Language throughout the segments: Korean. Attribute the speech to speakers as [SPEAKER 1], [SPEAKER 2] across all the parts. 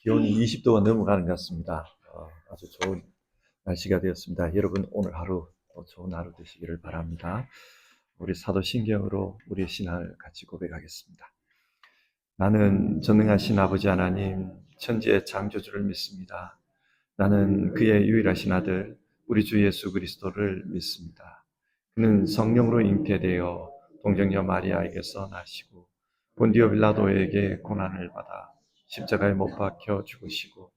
[SPEAKER 1] 기온이 20도가 넘어가는 것 같습니다. 아주 좋은 날씨가 되었습니다. 여러분 오늘 하루 좋은 하루 되시기를 바랍니다. 우리 사도신경으로 우리의 신앙을 같이 고백하겠습니다. 나는 전능하신 아버지 하나님 천지의 창조주를 믿습니다. 나는 그의 유일하신 아들 우리 주 예수 그리스도를 믿습니다. 그는 성령으로 잉태되어 동정녀 마리아에게서 나시고 본디오 빌라도에게 고난을 받아 십자가에 못 박혀 죽으시고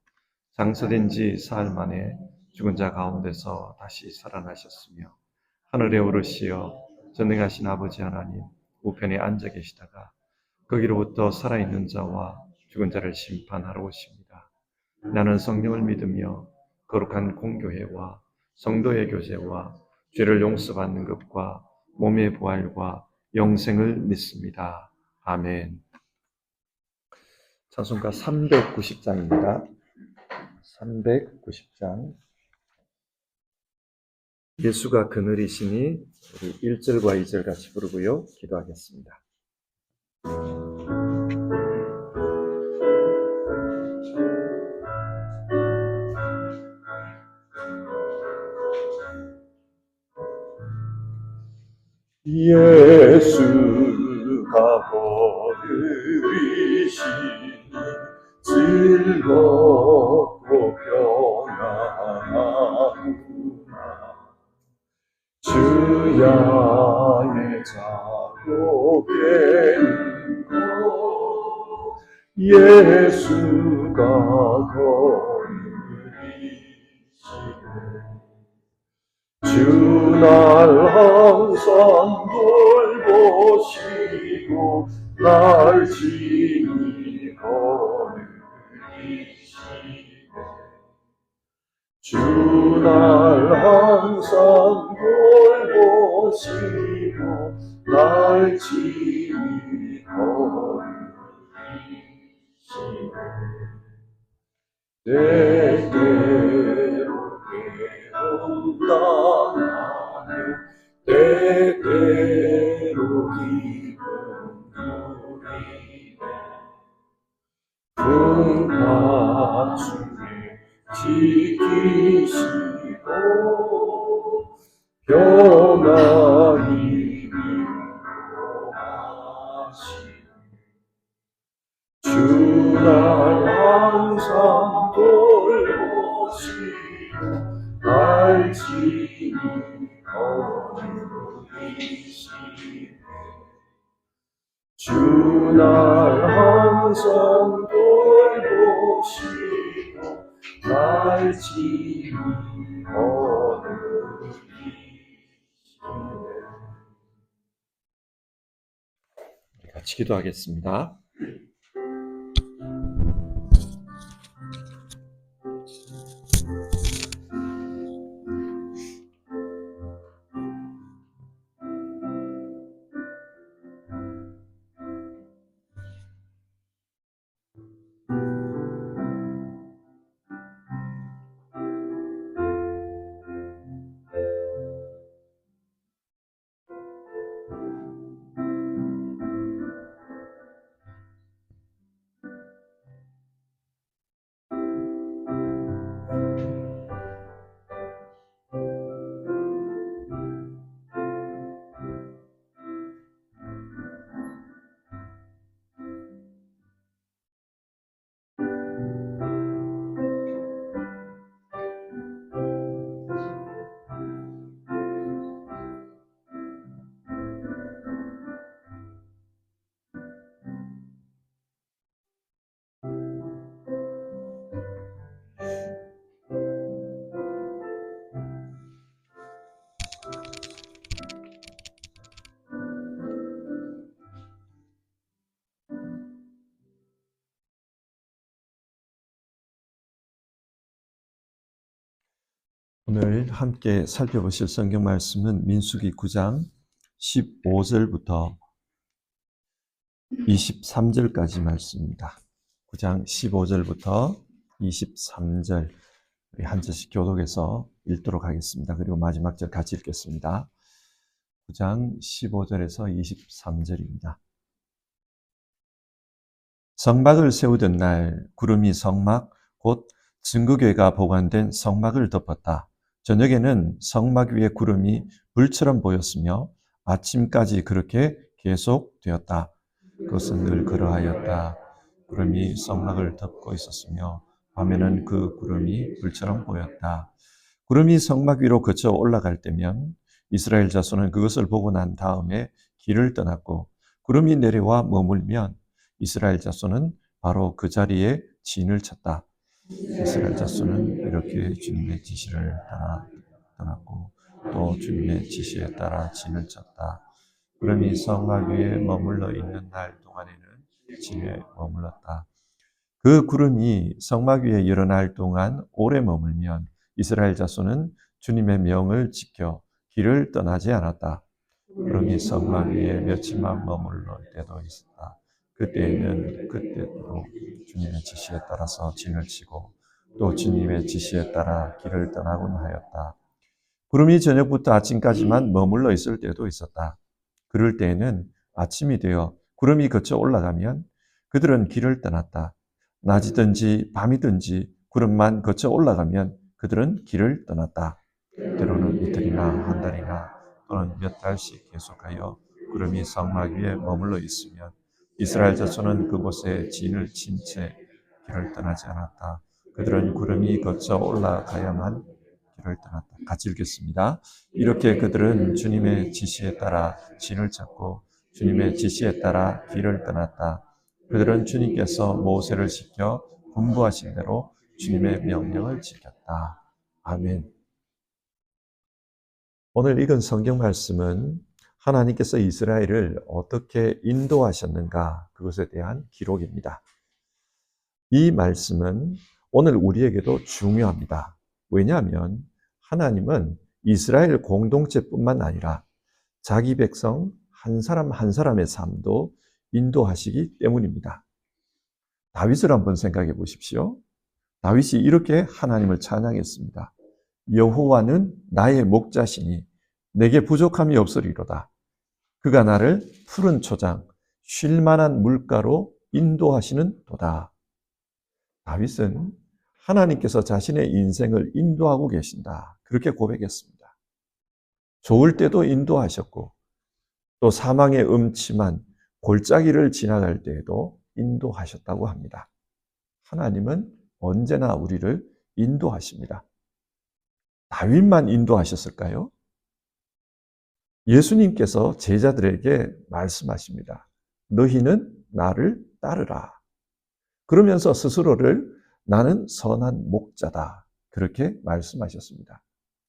[SPEAKER 1] 장사된 지 사흘 만에 죽은 자 가운데서 다시 살아나셨으며 하늘에 오르시어 전능하신 아버지 하나님 우편에 앉아 계시다가 거기로부터 살아있는 자와 죽은 자를 심판하러 오십니다. 나는 성령을 믿으며 거룩한 공교회와 성도의 교제와 죄를 용서받는 것과 몸의 부활과 영생을 믿습니다. 아멘. 찬송가 390장입니다. 390장. 예수가 그늘이시니 우리 1절과 2절 같이 부르고요. 기도하겠습니다. 예수가 그늘이시니 즐겁고 평안하구나. 주야의 자고개는 예수가 거느리시네. 주 날 항상 돌보시고 날 친히 거느리시네. 주 날 항상 돌보시고 날 친히 거느리시네. 때때로 괴롭다하며 때때로 기쁨 누리네. 풍파 중에 지키시고 평안히 인도하시네. 주 날 항상 돌보시고 날 친히 거느리시네. 주 날 항상 돌보시고 날 친히 거느리시네. 같이 기도하겠습니다. 오늘 함께 살펴보실 성경 말씀은 민수기 9장 15절부터 23절까지 말씀입니다. 9장 15절부터 23절 우리 한 절씩 교독해서 읽도록 하겠습니다. 그리고 마지막 절 같이 읽겠습니다. 9장 15절에서 23절입니다. 성막을 세우던 날 구름이 성막 곧 증거궤가 보관된 성막을 덮었다. 저녁에는 성막 위에 구름이 불처럼 보였으며 아침까지 그렇게 계속되었다. 그것은 늘 그러하였다. 구름이 성막을 덮고 있었으며 밤에는 그 구름이 불처럼 보였다. 구름이 성막 위로 거쳐 올라갈 때면 이스라엘 자손은 그것을 보고 난 다음에 길을 떠났고, 구름이 내려와 머물면 이스라엘 자손은 바로 그 자리에 진을 쳤다. 이스라엘 자손은 이렇게 주님의 지시를 따라 떠났고 또 주님의 지시에 따라 진을 쳤다. 구름이 성막 위에 머물러 있는 날 동안에는 진에 머물렀다. 그 구름이 성막 위에 여러 날 동안 오래 머물면 이스라엘 자손은 주님의 명을 지켜 길을 떠나지 않았다. 구름이 성막 위에 며칠만 머물러 때도 있었다. 그때도 주님의 지시에 따라서 진을 치고 또 주님의 지시에 따라 길을 떠나곤 하였다. 구름이 저녁부터 아침까지만 머물러 있을 때도 있었다. 그럴 때에는 아침이 되어 구름이 거쳐 올라가면 그들은 길을 떠났다. 낮이든지 밤이든지 구름만 거쳐 올라가면 그들은 길을 떠났다. 때로는 이틀이나 한 달이나 또는 몇 달씩 계속하여 구름이 성막 위에 머물러 있으면 이스라엘 자손은 그곳에 진을 친 채 길을 떠나지 않았다. 그들은 구름이 거쳐 올라가야만 길을 떠났다. 같이 읽겠습니다. 이렇게 그들은 주님의 지시에 따라 진을 찾고 주님의 지시에 따라 길을 떠났다. 그들은 주님께서 모세를 시켜 분부하신 대로 주님의 명령을 지켰다. 아멘. 오늘 읽은 성경 말씀은 하나님께서 이스라엘을 어떻게 인도하셨는가, 그것에 대한 기록입니다. 이 말씀은 오늘 우리에게도 중요합니다. 왜냐하면 하나님은 이스라엘 공동체뿐만 아니라 자기 백성 한 사람 한 사람의 삶도 인도하시기 때문입니다. 다윗을 한번 생각해 보십시오. 다윗이 이렇게 하나님을 찬양했습니다. 여호와는 나의 목자시니 내게 부족함이 없으리로다. 그가 나를 푸른 초장, 쉴 만한 물가로 인도하시는 도다. 다윗은 하나님께서 자신의 인생을 인도하고 계신다, 그렇게 고백했습니다. 좋을 때도 인도하셨고 또 사망의 음침한 골짜기를 지나갈 때에도 인도하셨다고 합니다. 하나님은 언제나 우리를 인도하십니다. 다윗만 인도하셨을까요? 예수님께서 제자들에게 말씀하십니다. 너희는 나를 따르라. 그러면서 스스로를 나는 선한 목자다, 그렇게 말씀하셨습니다.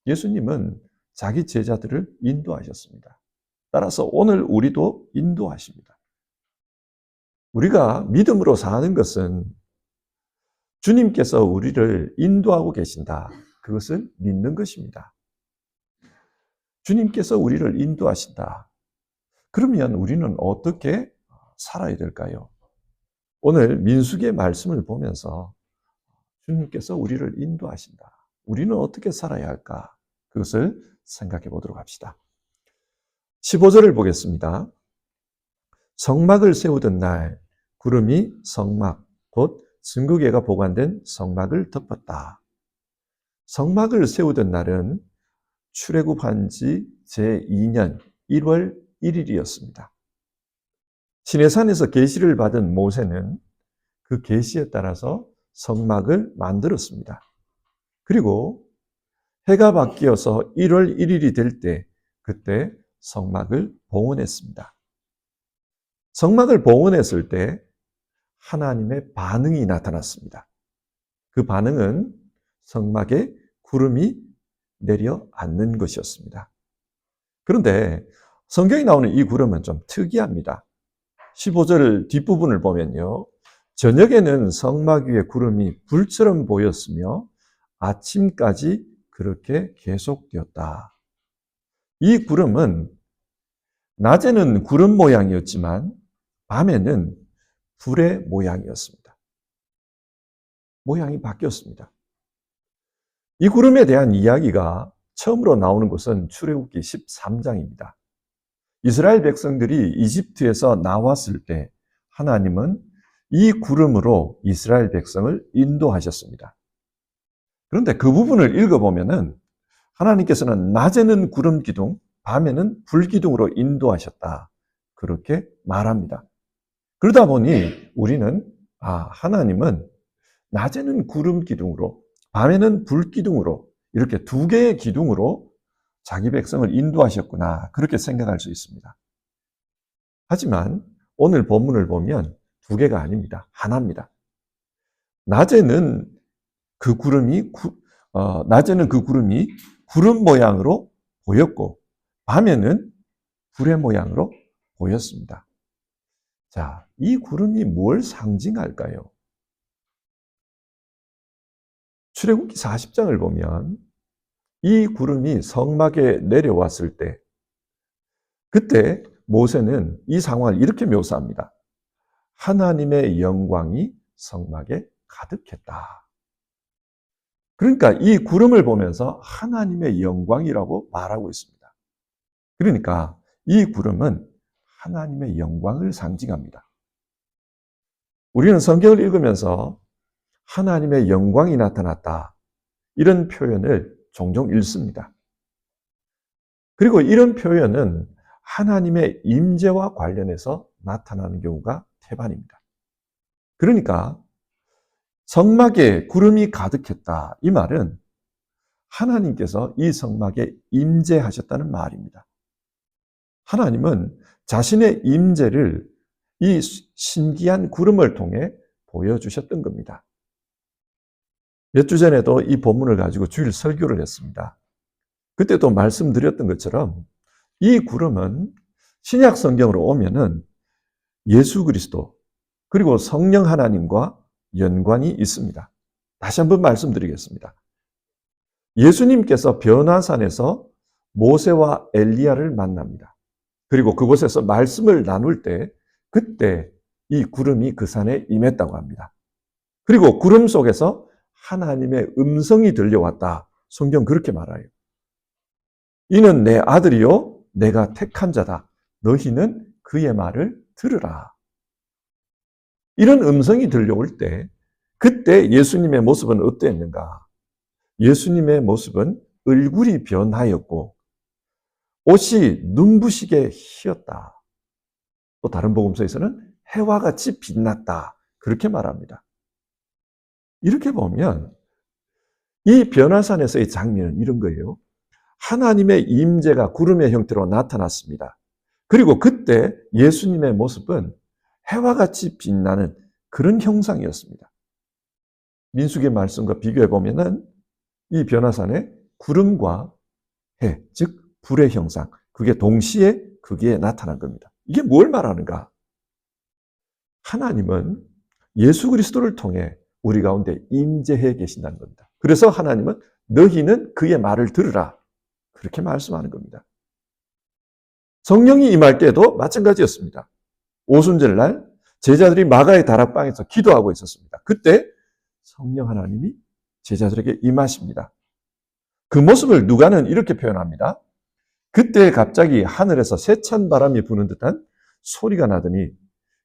[SPEAKER 1] 예수님은 자기 제자들을 인도하셨습니다. 따라서 오늘 우리도 인도하십니다. 우리가 믿음으로 사는 것은 주님께서 우리를 인도하고 계신다, 그것을 믿는 것입니다. 주님께서 우리를 인도하신다. 그러면 우리는 어떻게 살아야 될까요? 오늘 민수기의 말씀을 보면서 주님께서 우리를 인도하신다. 우리는 어떻게 살아야 할까? 그것을 생각해 보도록 합시다. 15절을 보겠습니다. 성막을 세우던 날 구름이 성막 곧 증거궤가 보관된 성막을 덮었다. 성막을 세우던 날은 출애굽한 지 제2년 1월 1일이었습니다. 시내산에서 계시를 받은 모세는 그 계시에 따라서 성막을 만들었습니다. 그리고 해가 바뀌어서 1월 1일이 될 때 그때 성막을 봉헌했습니다. 성막을 봉헌했을 때 하나님의 반응이 나타났습니다. 그 반응은 성막에 구름이 내려앉는 것이었습니다. 그런데 성경에 나오는 이 구름은 좀 특이합니다. 15절 뒷부분을 보면요. 저녁에는 성막 위에 구름이 불처럼 보였으며 아침까지 그렇게 계속되었다. 이 구름은 낮에는 구름 모양이었지만 밤에는 불의 모양이었습니다. 모양이 바뀌었습니다. 이 구름에 대한 이야기가 처음으로 나오는 것은 출애굽기 13장입니다. 이스라엘 백성들이 이집트에서 나왔을 때 하나님은 이 구름으로 이스라엘 백성을 인도하셨습니다. 그런데 그 부분을 읽어보면은 하나님께서는 낮에는 구름 기둥, 밤에는 불 기둥으로 인도하셨다. 그렇게 말합니다. 그러다 보니 우리는 하나님은 낮에는 구름 기둥으로, 밤에는 불 기둥으로 이렇게 두 개의 기둥으로 자기 백성을 인도하셨구나. 그렇게 생각할 수 있습니다. 하지만 오늘 본문을 보면 두 개가 아닙니다. 하나입니다. 낮에는 그 구름이 구름 모양으로 보였고 밤에는 불의 모양으로 보였습니다. 자, 이 구름이 뭘 상징할까요? 출애굽기 40장을 보면 이 구름이 성막에 내려왔을 때 그때 모세는 이 상황을 이렇게 묘사합니다. 하나님의 영광이 성막에 가득했다. 그러니까 이 구름을 보면서 하나님의 영광이라고 말하고 있습니다. 그러니까 이 구름은 하나님의 영광을 상징합니다. 우리는 성경을 읽으면서 하나님의 영광이 나타났다. 이런 표현을 종종 읽습니다. 그리고 이런 표현은 하나님의 임재와 관련해서 나타나는 경우가 태반입니다. 그러니까 성막에 구름이 가득했다. 이 말은 하나님께서 이 성막에 임재하셨다는 말입니다. 하나님은 자신의 임재를 이 신기한 구름을 통해 보여주셨던 겁니다. 몇 주 전에도 이 본문을 가지고 주일 설교를 했습니다. 그때도 말씀드렸던 것처럼 이 구름은 신약 성경으로 오면은 예수 그리스도 그리고 성령 하나님과 연관이 있습니다. 다시 한번 말씀드리겠습니다. 예수님께서 변화산에서 모세와 엘리야를 만납니다. 그리고 그곳에서 말씀을 나눌 때 그때 이 구름이 그 산에 임했다고 합니다. 그리고 구름 속에서 하나님의 음성이 들려왔다. 성경 그렇게 말해요. 이는 내 아들이요 내가 택한 자다. 너희는 그의 말을 들으라. 이런 음성이 들려올 때 그때 예수님의 모습은 어땠는가? 예수님의 모습은 얼굴이 변하였고 옷이 눈부시게 희었다. 또 다른 복음서에서는 해와 같이 빛났다. 그렇게 말합니다. 이렇게 보면 이 변화산에서의 장면은 이런 거예요. 하나님의 임재가 구름의 형태로 나타났습니다. 그리고 그때 예수님의 모습은 해와 같이 빛나는 그런 형상이었습니다. 민수기의 말씀과 비교해 보면은 이 변화산에 구름과 해, 즉 불의 형상, 그게 동시에 그게 나타난 겁니다. 이게 뭘 말하는가? 하나님은 예수 그리스도를 통해 우리 가운데 임재해 계신다는 겁니다. 그래서 하나님은 너희는 그의 말을 들으라. 그렇게 말씀하는 겁니다. 성령이 임할 때도 마찬가지였습니다. 오순절날 제자들이 마가의 다락방에서 기도하고 있었습니다. 그때 성령 하나님이 제자들에게 임하십니다. 그 모습을 누가는 이렇게 표현합니다. 그때 갑자기 하늘에서 세찬 바람이 부는 듯한 소리가 나더니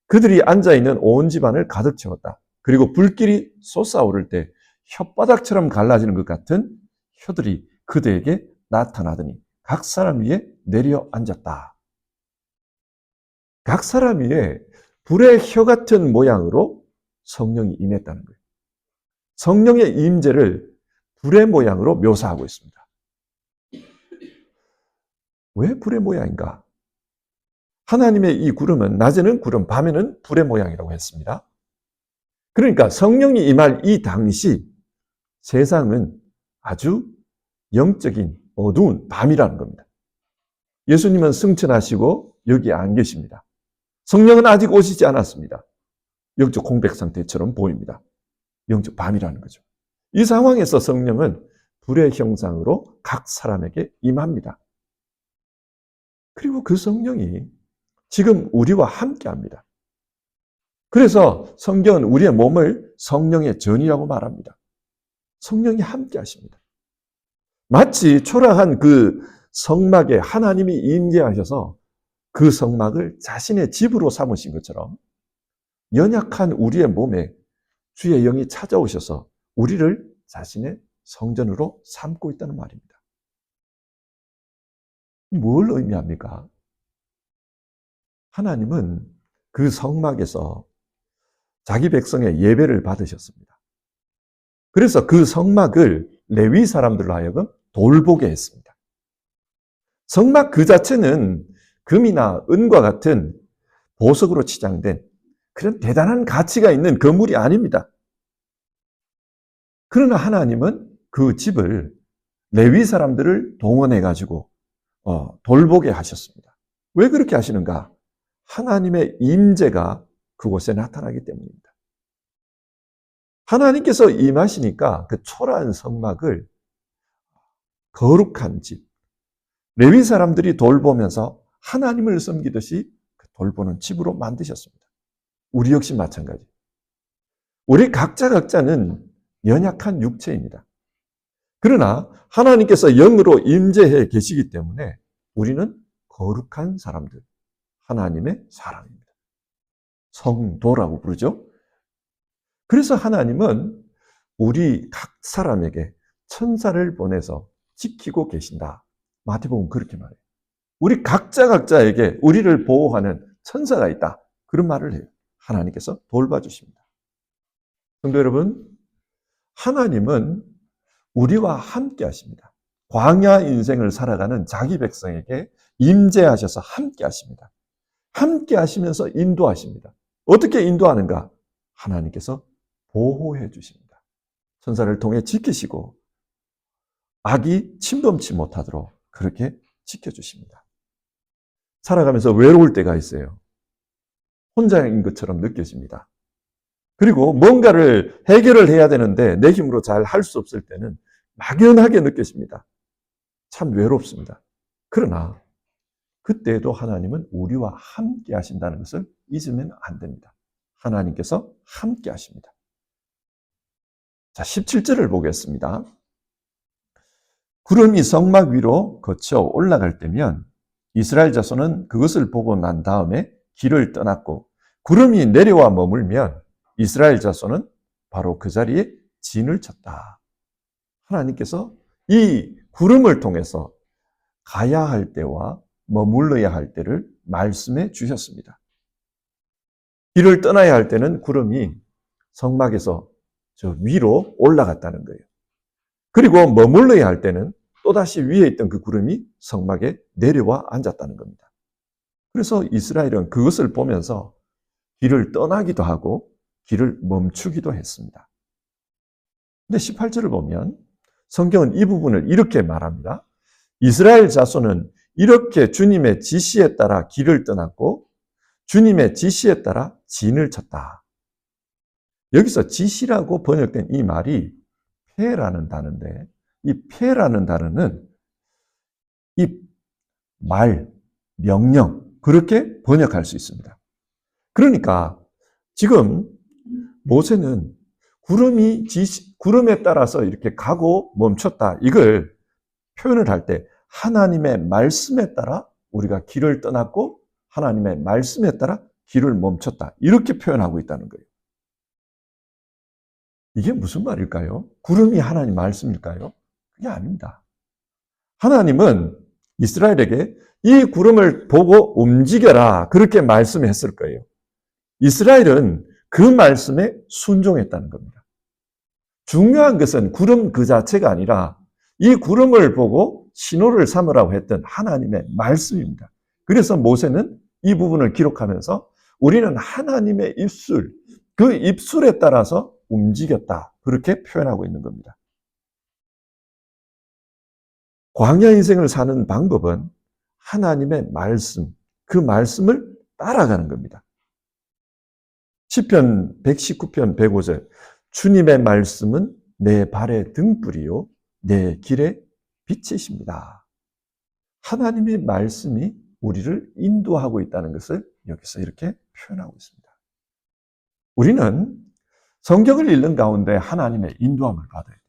[SPEAKER 1] 그들이 앉아있는 온 집안을 가득 채웠다. 그리고 불길이 솟아오를 때 혓바닥처럼 갈라지는 것 같은 혀들이 그들에게 나타나더니 각 사람 위에 내려 앉았다. 각 사람 위에 불의 혀 같은 모양으로 성령이 임했다는 거예요. 성령의 임재를 불의 모양으로 묘사하고 있습니다. 왜 불의 모양인가? 하나님의 이 구름은 낮에는 구름, 밤에는 불의 모양이라고 했습니다. 그러니까 성령이 임할 이 당시 세상은 아주 영적인 어두운 밤이라는 겁니다. 예수님은 승천하시고 여기 안 계십니다. 성령은 아직 오시지 않았습니다. 영적 공백 상태처럼 보입니다. 영적 밤이라는 거죠. 이 상황에서 성령은 불의 형상으로 각 사람에게 임합니다. 그리고 그 성령이 지금 우리와 함께 합니다. 그래서 성경은 우리의 몸을 성령의 전이라고 말합니다. 성령이 함께 하십니다. 마치 초라한 그 성막에 하나님이 임재하셔서 그 성막을 자신의 집으로 삼으신 것처럼 연약한 우리의 몸에 주의 영이 찾아오셔서 우리를 자신의 성전으로 삼고 있다는 말입니다. 뭘 의미합니까? 하나님은 그 성막에서 자기 백성의 예배를 받으셨습니다. 그래서 그 성막을 레위 사람들로 하여금 돌보게 했습니다. 성막 그 자체는 금이나 은과 같은 보석으로 치장된 그런 대단한 가치가 있는 건물이 아닙니다. 그러나 하나님은 그 집을 레위 사람들을 동원해가지고 돌보게 하셨습니다. 왜 그렇게 하시는가? 하나님의 임재가 그곳에 나타나기 때문입니다. 하나님께서 임하시니까 그 초라한 성막을 거룩한 집, 레위 사람들이 돌보면서 하나님을 섬기듯이 돌보는 집으로 만드셨습니다. 우리 역시 마찬가지. 우리 각자는 연약한 육체입니다. 그러나 하나님께서 영으로 임재해 계시기 때문에 우리는 거룩한 사람들, 하나님의 사람입니다. 성도라고 부르죠. 그래서 하나님은 우리 각 사람에게 천사를 보내서 지키고 계신다. 마태복음 그렇게 말해요. 우리 각자에게 우리를 보호하는 천사가 있다. 그런 말을 해요. 하나님께서 돌봐주십니다. 성도 여러분, 하나님은 우리와 함께 하십니다. 광야 인생을 살아가는 자기 백성에게 임재하셔서 함께 하십니다. 함께 하시면서 인도하십니다. 어떻게 인도하는가? 하나님께서 보호해 주십니다. 천사를 통해 지키시고 악이 침범치 못하도록 그렇게 지켜주십니다. 살아가면서 외로울 때가 있어요. 혼자인 것처럼 느껴집니다. 그리고 뭔가를 해결을 해야 되는데 내 힘으로 잘 할 수 없을 때는 막연하게 느껴집니다. 참 외롭습니다. 그러나 그때에도 하나님은 우리와 함께 하신다는 것을 잊으면 안 됩니다. 하나님께서 함께 하십니다. 자, 17절을 보겠습니다. 구름이 성막 위로 거쳐 올라갈 때면 이스라엘 자손은 그것을 보고 난 다음에 길을 떠났고 구름이 내려와 머물면 이스라엘 자손은 바로 그 자리에 진을 쳤다. 하나님께서 이 구름을 통해서 가야 할 때와 머물러야 할 때를 말씀해 주셨습니다. 길을 떠나야 할 때는 구름이 성막에서 저 위로 올라갔다는 거예요. 그리고 머물러야 할 때는 또다시 위에 있던 그 구름이 성막에 내려와 앉았다는 겁니다. 그래서 이스라엘은 그것을 보면서 길을 떠나기도 하고 길을 멈추기도 했습니다. 근데 18절을 보면 성경은 이 부분을 이렇게 말합니다. 이스라엘 자손은 이렇게 주님의 지시에 따라 길을 떠났고 주님의 지시에 따라 진을 쳤다. 여기서 지시라고 번역된 이 말이 패라는 단어인데 이 패라는 단어는 이 말, 명령 그렇게 번역할 수 있습니다. 그러니까 지금 모세는 구름에 따라서 이렇게 가고 멈췄다. 이걸 표현을 할 때 하나님의 말씀에 따라 우리가 길을 떠났고 하나님의 말씀에 따라 길을 멈췄다. 이렇게 표현하고 있다는 거예요. 이게 무슨 말일까요? 구름이 하나님 말씀일까요? 그게 아닙니다. 하나님은 이스라엘에게 이 구름을 보고 움직여라. 그렇게 말씀했을 거예요. 이스라엘은 그 말씀에 순종했다는 겁니다. 중요한 것은 구름 그 자체가 아니라 이 구름을 보고 신호를 삼으라고 했던 하나님의 말씀입니다. 그래서 모세는 이 부분을 기록하면서 우리는 하나님의 입술, 그 입술에 따라서 움직였다. 그렇게 표현하고 있는 겁니다. 광야 인생을 사는 방법은 하나님의 말씀, 그 말씀을 따라가는 겁니다. 시편 119편 105절 주님의 말씀은 내 발의 등불이요 내 길의 빛이십니다. 하나님의 말씀이 우리를 인도하고 있다는 것을 여기서 이렇게 표현하고 있습니다. 우리는 성경을 읽는 가운데 하나님의 인도함을 받아야 돼요.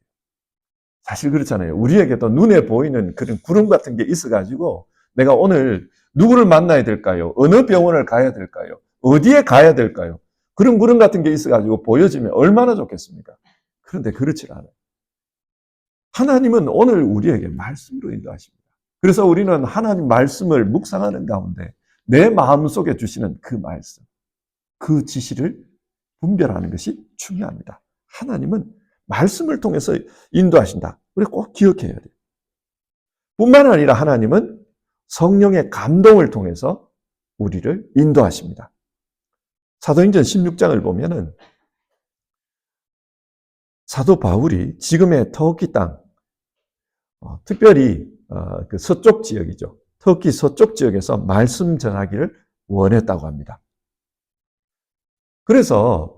[SPEAKER 1] 사실 그렇잖아요. 우리에게도 눈에 보이는 그런 구름 같은 게 있어가지고 내가 오늘 누구를 만나야 될까요? 어느 병원을 가야 될까요? 어디에 가야 될까요? 그런 구름 같은 게 있어가지고 보여지면 얼마나 좋겠습니까? 그런데 그렇지 않아요. 하나님은 오늘 우리에게 말씀으로 인도하십니다. 그래서 우리는 하나님 말씀을 묵상하는 가운데 내 마음속에 주시는 그 말씀, 그 지시를 분별하는 것이 중요합니다. 하나님은 말씀을 통해서 인도하신다. 우리 꼭 기억해야 돼요. 뿐만 아니라 하나님은 성령의 감동을 통해서 우리를 인도하십니다. 사도행전 16장을 보면은 사도 바울이 지금의 터키 땅, 특별히 그 서쪽 지역이죠. 터키 서쪽 지역에서 말씀 전하기를 원했다고 합니다. 그래서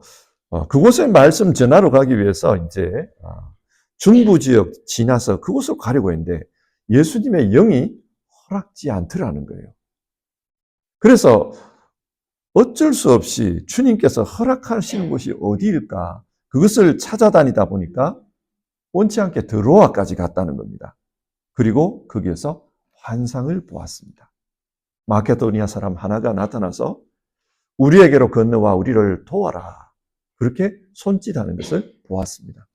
[SPEAKER 1] 그곳에 말씀 전하러 가기 위해서 이제 중부 지역 지나서 그곳으로 가려고 했는데 예수님의 영이 허락지 않더라는 거예요. 그래서 어쩔 수 없이 주님께서 허락하시는 곳이 어디일까? 그것을 찾아다니다 보니까 원치 않게 드로아까지 갔다는 겁니다. 그리고 거기에서 환상을 보았습니다. 마케도니아 사람 하나가 나타나서 우리에게로 건너와 우리를 도와라. 그렇게 손짓하는 것을 보았습니다.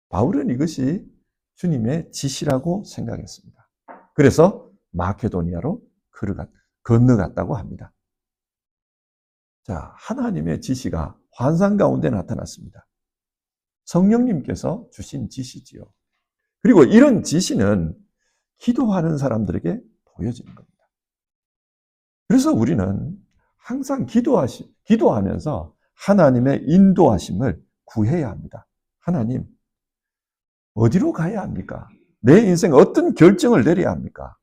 [SPEAKER 1] 바울은 이것이 주님의 지시라고 생각했습니다. 그래서 마케도니아로 건너갔다고 합니다. 자, 하나님의 지시가 환상 가운데 나타났습니다. 성령님께서 주신 지시지요. 그리고 이런 지시는 기도하는 사람들에게 보여지는 겁니다. 그래서 우리는 항상 기도하면서 하나님의 인도하심을 구해야 합니다. 하나님, 어디로 가야 합니까? 내 인생 어떤 결정을 내려야 합니까?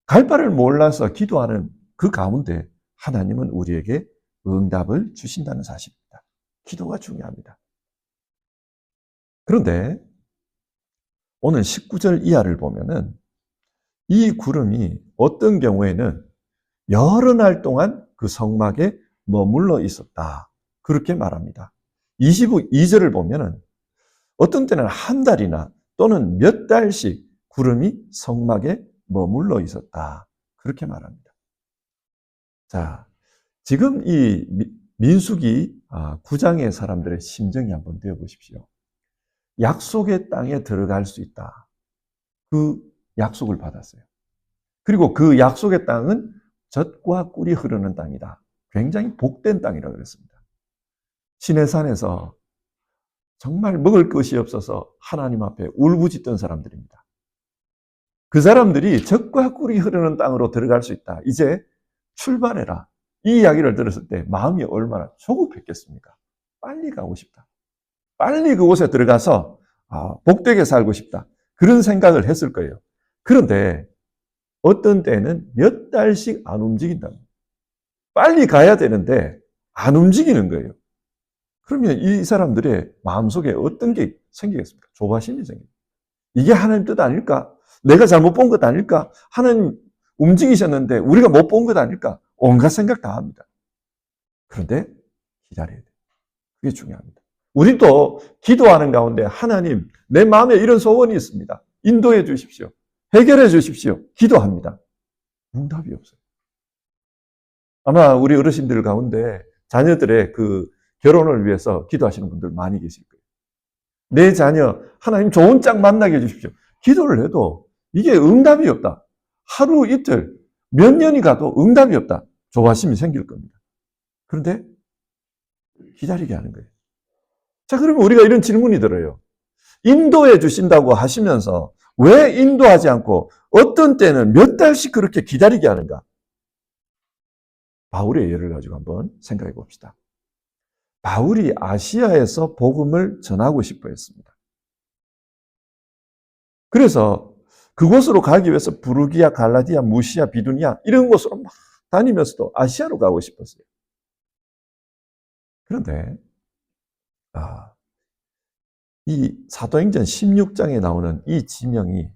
[SPEAKER 1] 갈 바를 몰라서 기도하는 그 가운데 하나님은 우리에게 응답을 주신다는 사실입니다. 기도가 중요합니다. 그런데 오늘 19절 이하를 보면은 이 구름이 어떤 경우에는 여러 날 동안 그 성막에 머물러 있었다. 그렇게 말합니다. 22절을 보면은 어떤 때는 한 달이나 또는 몇 달씩 구름이 성막에 머물러 있었다. 그렇게 말합니다. 자, 지금 이 민수기 9장의 사람들의 심정이 한번 되어보십시오. 약속의 땅에 들어갈 수 있다. 그 약속을 받았어요. 그리고 그 약속의 땅은 젖과 꿀이 흐르는 땅이다. 굉장히 복된 땅이라고 그랬습니다. 시내산에서 정말 먹을 것이 없어서 하나님 앞에 울부짖던 사람들입니다. 그 사람들이 젖과 꿀이 흐르는 땅으로 들어갈 수 있다. 이제 출발해라. 이 이야기를 들었을 때 마음이 얼마나 조급했겠습니까? 빨리 가고 싶다. 빨리 그곳에 들어가서 복되게 살고 싶다. 그런 생각을 했을 거예요. 그런데 어떤 때는 몇 달씩 안 움직인다. 빨리 가야 되는데 안 움직이는 거예요. 그러면 이 사람들의 마음속에 어떤 게 생기겠습니까? 조바심이 생깁니다. 이게 하나님 뜻 아닐까? 내가 잘못 본 것 아닐까? 하나님 움직이셨는데 우리가 못 본 것 아닐까? 온갖 생각 다 합니다. 그런데 기다려야 돼요. 그게 중요합니다. 우리도 기도하는 가운데 하나님, 내 마음에 이런 소원이 있습니다. 인도해 주십시오. 해결해 주십시오. 기도합니다. 응답이 없어요. 아마 우리 어르신들 가운데 자녀들의 그 결혼을 위해서 기도하시는 분들 많이 계실 거예요. 내 자녀, 하나님 좋은 짝 만나게 해주십시오. 기도를 해도 이게 응답이 없다. 하루 이틀, 몇 년이 가도 응답이 없다. 조바심이 생길 겁니다. 그런데 기다리게 하는 거예요. 자, 그러면 우리가 이런 질문이 들어요. 인도해 주신다고 하시면서 왜 인도하지 않고 어떤 때는 몇 달씩 그렇게 기다리게 하는가? 바울의 예를 가지고 한번 생각해 봅시다. 바울이 아시아에서 복음을 전하고 싶어 했습니다. 그래서 그곳으로 가기 위해서 부르기아, 갈라디아, 무시아, 비두니아 이런 곳으로 막 다니면서도 아시아로 가고 싶었어요. 그런데 이 사도행전 16장에 나오는 이 지명이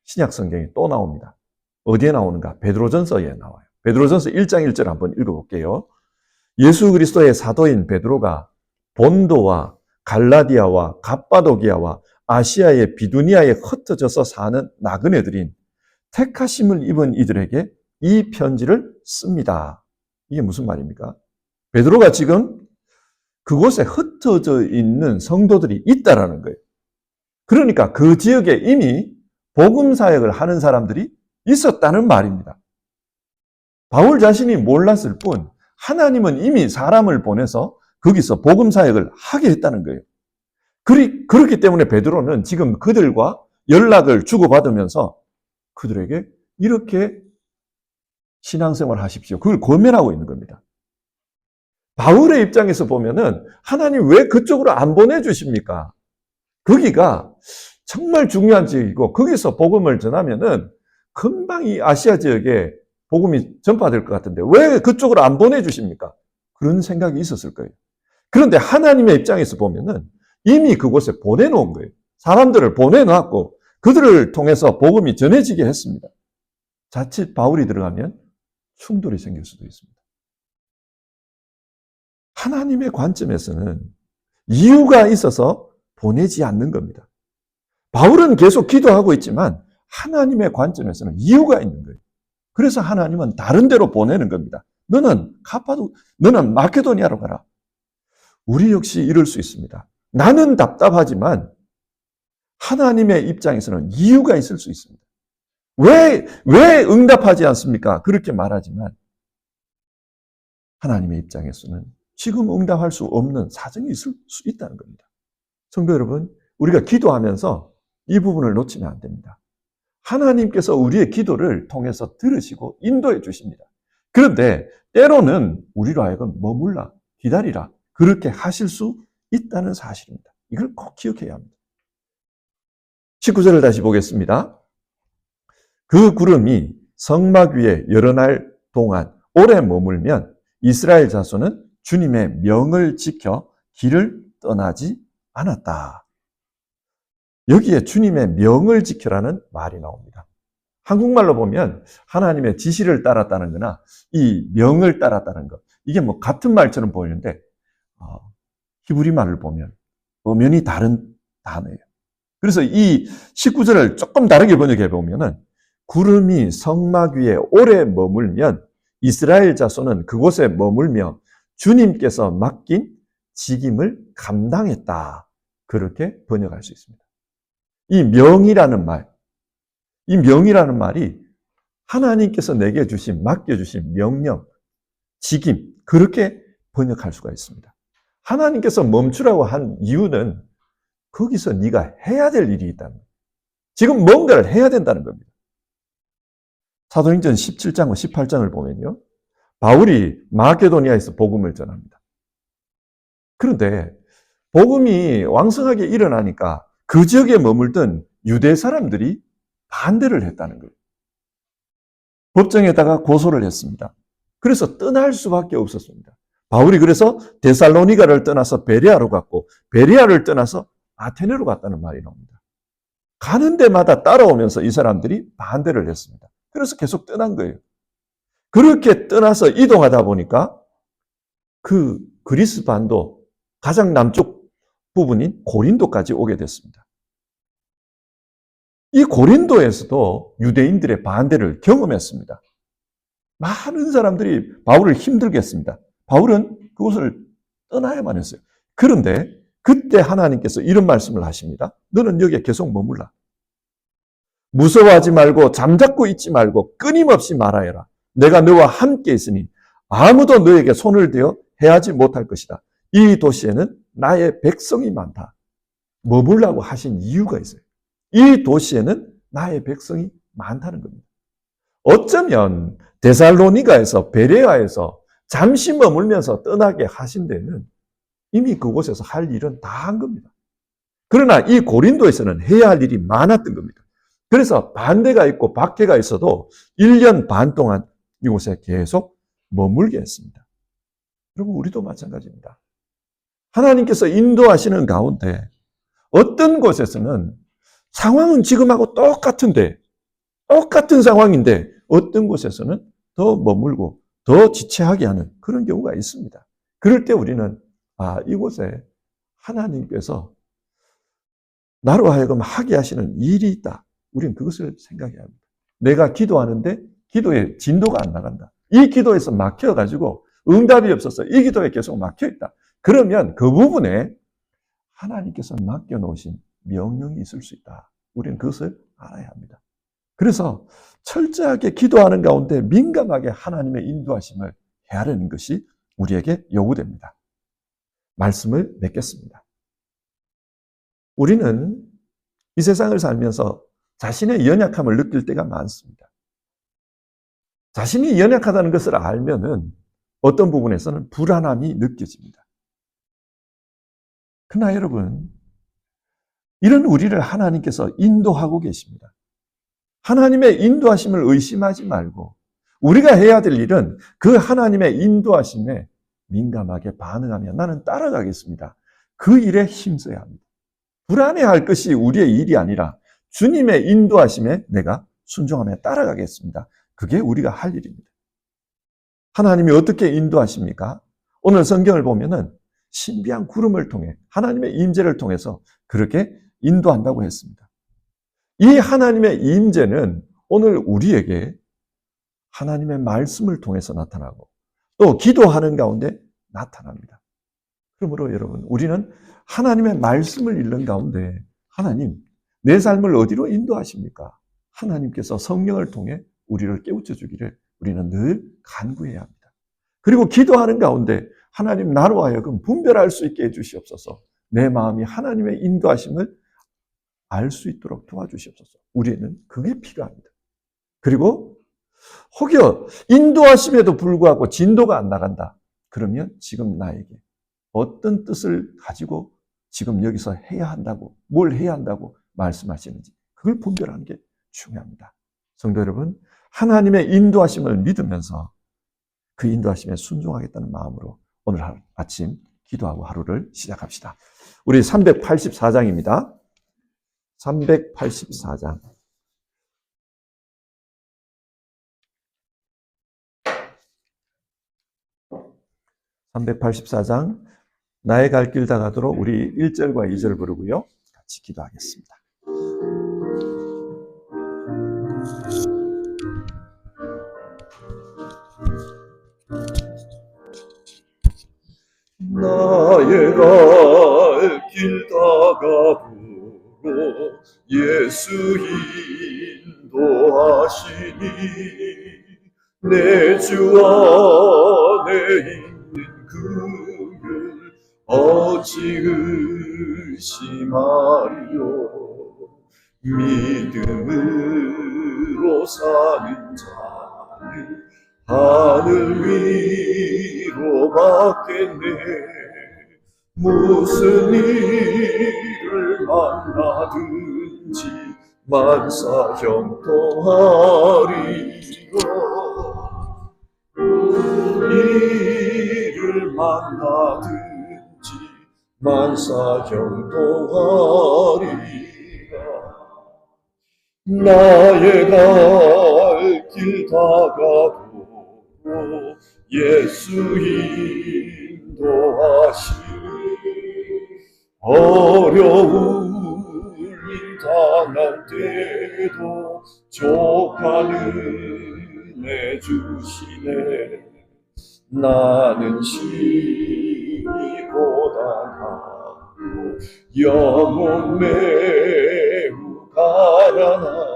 [SPEAKER 1] 신약 성경에 또 나옵니다. 어디에 나오는가? 베드로전서에 나와요. 베드로전서 1장 1절 한번 읽어볼게요. 예수 그리스도의 사도인 베드로가 본도와 갈라디아와 갑바도기아와 아시아의 비두니아에 흩어져서 사는 나그네들인 택하심을 입은 이들에게 이 편지를 씁니다. 이게 무슨 말입니까? 베드로가 지금 그곳에 흩어져 있는 성도들이 있다라는 거예요. 그러니까 그 지역에 이미 복음 사역을 하는 사람들이 있었다는 말입니다. 바울 자신이 몰랐을 뿐 하나님은 이미 사람을 보내서 거기서 복음 사역을 하게 했다는 거예요. 그렇기 때문에 베드로는 지금 그들과 연락을 주고받으면서 그들에게 이렇게 신앙생활 하십시오. 그걸 권면하고 있는 겁니다. 바울의 입장에서 보면은 하나님 왜 그쪽으로 안 보내주십니까? 거기가 정말 중요한 지역이고 거기서 복음을 전하면은 금방 이 아시아 지역에 복음이 전파될 것 같은데 왜 그쪽으로 안 보내주십니까? 그런 생각이 있었을 거예요. 그런데 하나님의 입장에서 보면은 이미 그곳에 보내놓은 거예요. 사람들을 보내놓았고 그들을 통해서 복음이 전해지게 했습니다. 자칫 바울이 들어가면 충돌이 생길 수도 있습니다. 하나님의 관점에서는 이유가 있어서 보내지 않는 겁니다. 바울은 계속 기도하고 있지만 하나님의 관점에서는 이유가 있는 거예요. 그래서 하나님은 다른 데로 보내는 겁니다. 너는 마케도니아로 가라. 우리 역시 이럴 수 있습니다. 나는 답답하지만 하나님의 입장에서는 이유가 있을 수 있습니다. 왜 응답하지 않습니까? 그렇게 말하지만 하나님의 입장에서는 지금 응답할 수 없는 사정이 있을 수 있다는 겁니다. 성도 여러분, 우리가 기도하면서 이 부분을 놓치면 안 됩니다. 하나님께서 우리의 기도를 통해서 들으시고 인도해 주십니다. 그런데 때로는 우리로 하여금 머물라, 기다리라 그렇게 하실 수 있다는 사실입니다. 이걸 꼭 기억해야 합니다. 19절을 다시 보겠습니다. 그 구름이 성막 위에 여러 날 동안 오래 머물면 이스라엘 자손은 주님의 명을 지켜 길을 떠나지 않았다. 여기에 주님의 명을 지켜라는 말이 나옵니다. 한국말로 보면 하나님의 지시를 따랐다는 거나 이 명을 따랐다는 것, 이게 뭐 같은 말처럼 보이는데 히브리 말을 보면 엄연히 다른 단어예요. 그래서 이 19절을 조금 다르게 번역해 보면은 구름이 성막 위에 오래 머물면 이스라엘 자손은 그곳에 머물며 주님께서 맡긴 직임을 감당했다. 그렇게 번역할 수 있습니다. 이 명이라는 말이 하나님께서 내게 맡겨주신 명령, 직임, 그렇게 번역할 수가 있습니다. 하나님께서 멈추라고 한 이유는 거기서 네가 해야 될 일이 있다는 거예요. 지금 뭔가를 해야 된다는 겁니다. 사도행전 17장과 18장을 보면요. 바울이 마케도니아에서 복음을 전합니다. 그런데 복음이 왕성하게 일어나니까 그 지역에 머물던 유대 사람들이 반대를 했다는 거예요. 법정에다가 고소를 했습니다. 그래서 떠날 수밖에 없었습니다. 바울이 그래서 데살로니가를 떠나서 베레아로 갔고 베레아를 떠나서 아테네로 갔다는 말이 나옵니다. 가는 데마다 따라오면서 이 사람들이 반대를 했습니다. 그래서 계속 떠난 거예요. 그렇게 떠나서 이동하다 보니까 그 그리스 반도 가장 남쪽 부분인 고린도까지 오게 됐습니다. 이 고린도에서도 유대인들의 반대를 경험했습니다. 많은 사람들이 바울을 힘들게 했습니다. 바울은 그곳을 떠나야만 했어요. 그런데 그때 하나님께서 이런 말씀을 하십니다. 너는 여기에 계속 머물라. 무서워하지 말고 잠자코 있지 말고 끊임없이 말하여라. 내가 너와 함께 있으니 아무도 너에게 손을 대어 해하지 못할 것이다. 이 도시에는 나의 백성이 많다. 머물라고 하신 이유가 있어요. 이 도시에는 나의 백성이 많다는 겁니다. 어쩌면 데살로니가에서 베레아에서 잠시 머물면서 떠나게 하신 데는 이미 그곳에서 할 일은 다 한 겁니다. 그러나 이 고린도에서는 해야 할 일이 많았던 겁니다. 그래서 반대가 있고 박해가 있어도 1년 반 동안 이곳에 계속 머물게 했습니다. 여러분, 우리도 마찬가지입니다. 하나님께서 인도하시는 가운데 어떤 곳에서는 상황은 지금하고 똑같은데, 똑같은 상황인데 어떤 곳에서는 더 머물고 더 지체하게 하는 그런 경우가 있습니다. 그럴 때 우리는 이곳에 하나님께서 나로 하여금 하게 하시는 일이 있다. 우리는 그것을 생각해야 합니다. 내가 기도하는데 기도의 진도가 안 나간다. 이 기도에서 막혀가지고 응답이 없어서 이 기도에 계속 막혀있다. 그러면 그 부분에 하나님께서 맡겨놓으신 명령이 있을 수 있다. 우리는 그것을 알아야 합니다. 그래서 철저하게 기도하는 가운데 민감하게 하나님의 인도하심을 헤아리는 것이 우리에게 요구됩니다. 말씀을 맺겠습니다. 우리는 이 세상을 살면서 자신의 연약함을 느낄 때가 많습니다. 자신이 연약하다는 것을 알면은 어떤 부분에서는 불안함이 느껴집니다. 그러나 여러분, 이런 우리를 하나님께서 인도하고 계십니다. 하나님의 인도하심을 의심하지 말고 우리가 해야 될 일은 그 하나님의 인도하심에 민감하게 반응하며 나는 따라가겠습니다. 그 일에 힘써야 합니다. 불안해할 것이 우리의 일이 아니라 주님의 인도하심에 내가 순종하며 따라가겠습니다. 그게 우리가 할 일입니다. 하나님이 어떻게 인도하십니까? 오늘 성경을 보면은 신비한 구름을 통해 하나님의 임재를 통해서 그렇게 인도한다고 했습니다. 이 하나님의 임재는 오늘 우리에게 하나님의 말씀을 통해서 나타나고 또 기도하는 가운데 나타납니다. 그러므로 여러분, 우리는 하나님의 말씀을 읽는 가운데 하나님, 내 삶을 어디로 인도하십니까? 하나님께서 성령을 통해 우리를 깨우쳐 주기를 우리는 늘 간구해야 합니다. 그리고 기도하는 가운데 하나님, 나로 하여금 분별할 수 있게 해주시옵소서. 내 마음이 하나님의 인도하심을 알 수 있도록 도와주시옵소서. 우리는 그게 필요합니다. 그리고 혹여 인도하심에도 불구하고 진도가 안 나간다. 그러면 지금 나에게 어떤 뜻을 가지고 지금 여기서 해야 한다고, 뭘 해야 한다고 말씀하시는지 그걸 분별하는 게 중요합니다. 성도 여러분, 하나님의 인도하심을 믿으면서 그 인도하심에 순종하겠다는 마음으로 오늘 아침 기도하고 하루를 시작합시다. 우리 384장입니다. 384장. 384장. 나의 갈 길 다 가도록 우리 1절과 2절 부르고요. 같이 기도하겠습니다. 나의 갈 길 다 가도록 예수 인도하시니 내 주 안에 있는 그를 어찌 의심하리요. 믿음으로 사는 자는 하늘 위로 받겠네. 무슨 일을 만나든지 만사형통하리요. 일을 만나든지 만사형통하리라. 나의 갈 길 다 가도록 예수 인도하시니 어려운 일 당할 때도 족한 은혜 주시네. 나는 심히 고단하고 영혼 매우 가난하.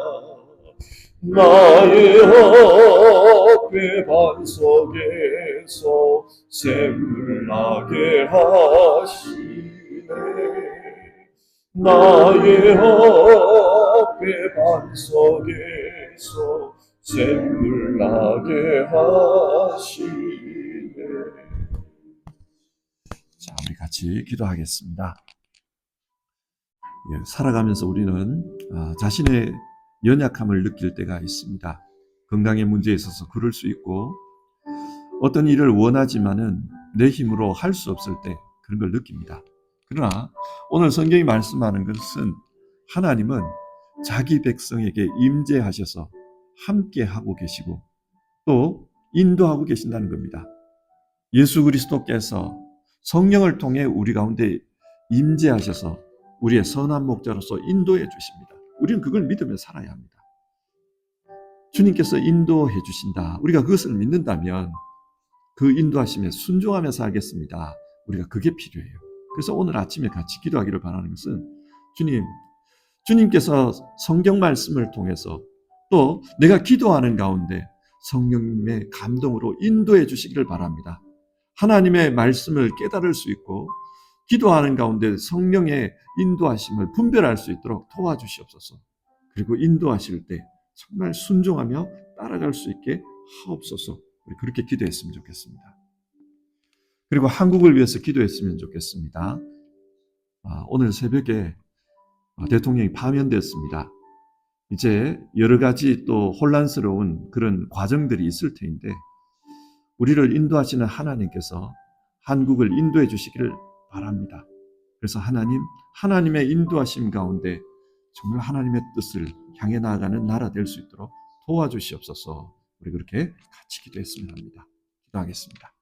[SPEAKER 1] 나의 앞에 반석에서 샘물 나게 하시네. 나의 앞에 반석에서 샘물 나게 하시네. 자, 우리 같이 기도하겠습니다. 살아가면서 우리는 자신의 연약함을 느낄 때가 있습니다. 건강의 문제에 있어서 그럴 수 있고 어떤 일을 원하지만은 내 힘으로 할 수 없을 때 그런 걸 느낍니다. 그러나 오늘 성경이 말씀하는 것은 하나님은 자기 백성에게 임재하셔서 함께 하고 계시고 또 인도하고 계신다는 겁니다. 예수 그리스도께서 성령을 통해 우리 가운데 임재하셔서 우리의 선한 목자로서 인도해 주십니다. 우리는 그걸 믿으며 살아야 합니다. 주님께서 인도해 주신다. 우리가 그것을 믿는다면 그 인도하심에 순종하며 살겠습니다. 우리가 그게 필요해요. 그래서 오늘 아침에 같이 기도하기를 바라는 것은 주님께서 성경 말씀을 통해서 또 내가 기도하는 가운데 성령님의 감동으로 인도해 주시기를 바랍니다. 하나님의 말씀을 깨달을 수 있고 기도하는 가운데 성령의 인도하심을 분별할 수 있도록 도와주시옵소서. 그리고 인도하실 때 정말 순종하며 따라갈 수 있게 하옵소서. 우리 그렇게 기도했으면 좋겠습니다. 그리고 한국을 위해서 기도했으면 좋겠습니다. 오늘 새벽에 대통령이 파면됐습니다. 이제 여러 가지 또 혼란스러운 그런 과정들이 있을 텐데 우리를 인도하시는 하나님께서 한국을 인도해 주시기를 바랍니다. 그래서 하나님의 인도하심 가운데 정말 하나님의 뜻을 향해 나아가는 나라 될 수 있도록 도와주시옵소서. 우리 그렇게 같이 기도했으면 합니다. 기도하겠습니다.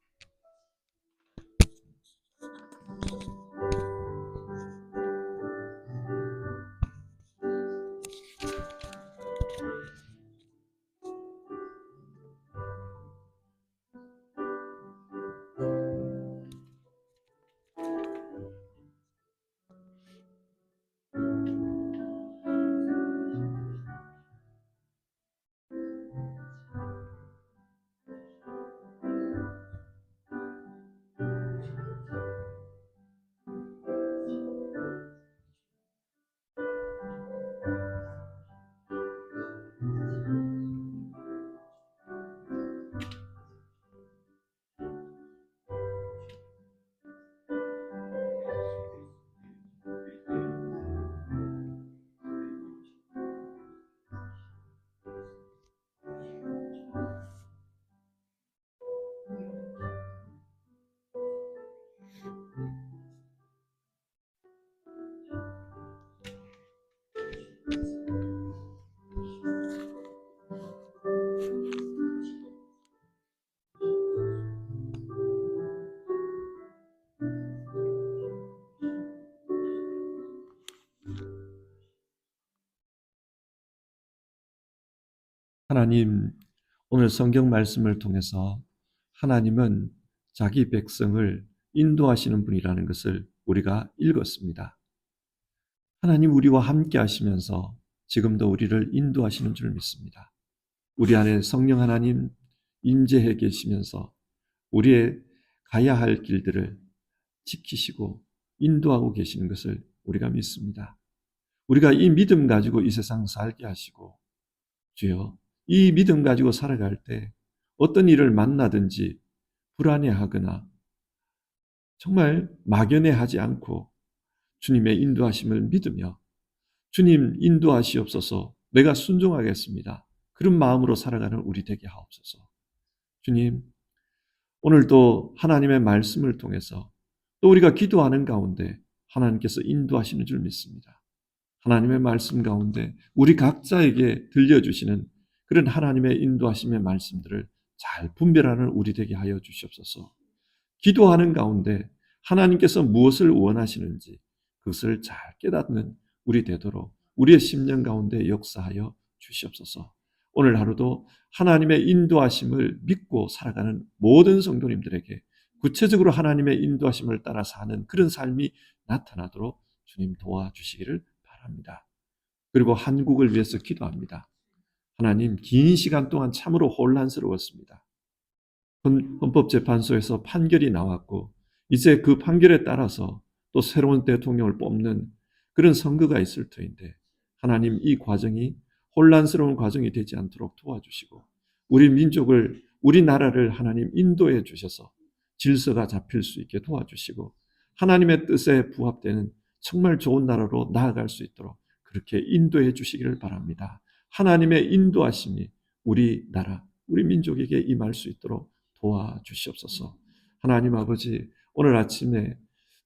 [SPEAKER 1] 하나님, 오늘 성경 말씀을 통해서 하나님은 자기 백성을 인도하시는 분이라는 것을 우리가 읽었습니다. 하나님 우리와 함께 하시면서 지금도 우리를 인도하시는 줄 믿습니다. 우리 안에 성령 하나님 임재해 계시면서 우리의 가야 할 길들을 지키시고 인도하고 계시는 것을 우리가 믿습니다. 우리가 이 믿음 가지고 이 세상 살게 하시고 주여 이 믿음 가지고 살아갈 때 어떤 일을 만나든지 불안해하거나 정말 막연해하지 않고 주님의 인도하심을 믿으며 주님 인도하시옵소서 내가 순종하겠습니다. 그런 마음으로 살아가는 우리 되게 하옵소서. 주님 오늘도 하나님의 말씀을 통해서 또 우리가 기도하는 가운데 하나님께서 인도하시는 줄 믿습니다. 하나님의 말씀 가운데 우리 각자에게 들려주시는 그런 하나님의 인도하심의 말씀들을 잘 분별하는 우리 되게 하여 주시옵소서. 기도하는 가운데 하나님께서 무엇을 원하시는지 그것을 잘 깨닫는 우리 되도록 우리의 심령 가운데 역사하여 주시옵소서. 오늘 하루도 하나님의 인도하심을 믿고 살아가는 모든 성도님들에게 구체적으로 하나님의 인도하심을 따라 사는 그런 삶이 나타나도록 주님 도와주시기를 바랍니다. 그리고 한국을 위해서 기도합니다. 하나님, 긴 시간 동안 참으로 혼란스러웠습니다. 헌법재판소에서 판결이 나왔고 이제 그 판결에 따라서 또 새로운 대통령을 뽑는 그런 선거가 있을 터인데 하나님 이 과정이 혼란스러운 과정이 되지 않도록 도와주시고 우리 민족을 우리나라를 하나님 인도해 주셔서 질서가 잡힐 수 있게 도와주시고 하나님의 뜻에 부합되는 정말 좋은 나라로 나아갈 수 있도록 그렇게 인도해 주시기를 바랍니다. 하나님의 인도하심이 우리나라 우리 민족에게 임할 수 있도록 도와주시옵소서. 하나님 아버지 오늘 아침에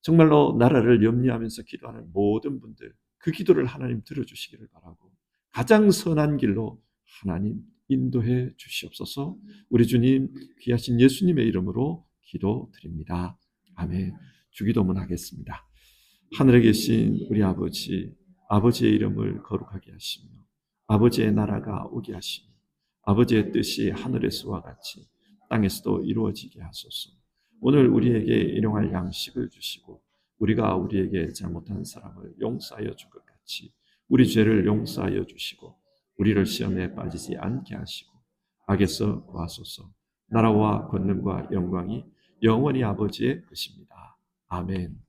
[SPEAKER 1] 정말로 나라를 염려하면서 기도하는 모든 분들 그 기도를 하나님 들어주시기를 바라고 가장 선한 길로 하나님 인도해 주시옵소서. 우리 주님 귀하신 예수님의 이름으로 기도드립니다. 아멘. 주기도문 하겠습니다. 하늘에 계신 우리 아버지 아버지의 이름을 거룩하게 하시며 아버지의 나라가 오게 하시며 아버지의 뜻이 하늘에서와 같이 땅에서도 이루어지게 하소서. 오늘 우리에게 일용할 양식을 주시고 우리가 우리에게 잘못한 사람을 용서하여 줄 것 같이 우리 죄를 용서하여 주시고 우리를 시험에 빠지지 않게 하시고 악에서 구하소서. 나라와 권능과 영광이 영원히 아버지의 것입니다. 아멘.